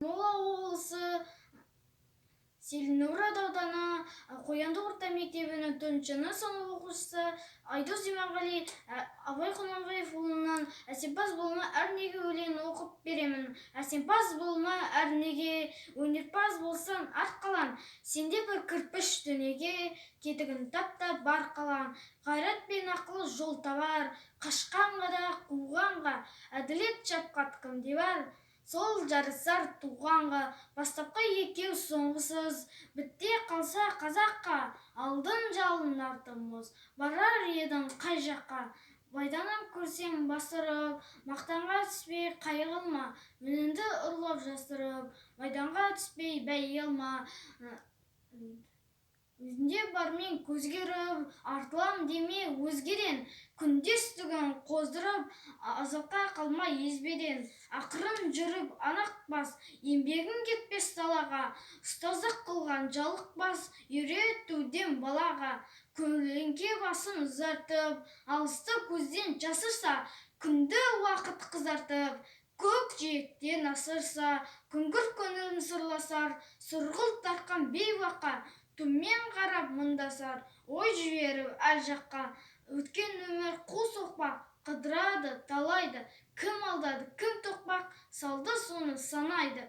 Ақмола облысы Селиноград ауданы Қоянды орта мектебінің 4 сынып оқушысы Айдос Иманғали Абай Құнанбаев ұлынан әсемпаз болма әрнеге өлең оқып беремін. Әсемпаз болма әрнеге, өнерпаз болсаң арт қалан. Сенде бір кірпіш дүниеге, кетігін тапта бар қалан. Қайрат пен ақыл жол табар, қашқанға да қуғанға, әділет шапқат кімде бар? Сол жарысар туғанға, бастапқы екеу соңғысыз, бітте қалса қазаққа, алдын жалын артын мұз, барар едің қай жаққа. Байданын көрсең бастырып, мақтанға түспей қайғылма, мініңді ұрлап жастырып, майданға түспей бәй алма. Өзінде бармен көзге ұрып, артылам деме өзгеден, күндестігін қоздырып, азапқа қалма езбеден. Ақырын жүріп анақ бас, еңбегің кетпес далаға, ұстаздық қылған жалық бас, үйретуден балаға. Көлеңке басын ұзартып, алысты көзден жасырса, күнді уақыт қызартып, көк жиектен асырса, күңгір көңілін сырласар, сұрғылт тартқан бейуаққа, төмен қарап мұндасар, ой жіберіп әр жаққа. Өткен өмір қу соқпақ, қыдырады, талайды, кім алдады, кім тоқпақ, салды соны санайды.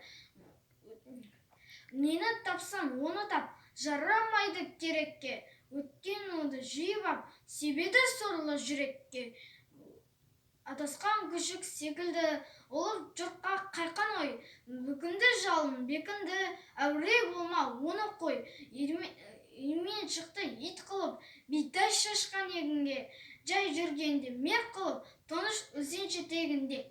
Нені тапсаң, оны тап, жарамайды керекке, өткен оңды жиып ап, себеді сорлы жүрекке. Адасқан күшік секілді, олып жұртқа қайқан ой, бүкінді жалын, бекінді, әуре болма, оны қой. Үймен шықты ит қылып, бидай шашқан егінге, жай жүргенде мер қылып, тоныш өлсенші тегінде.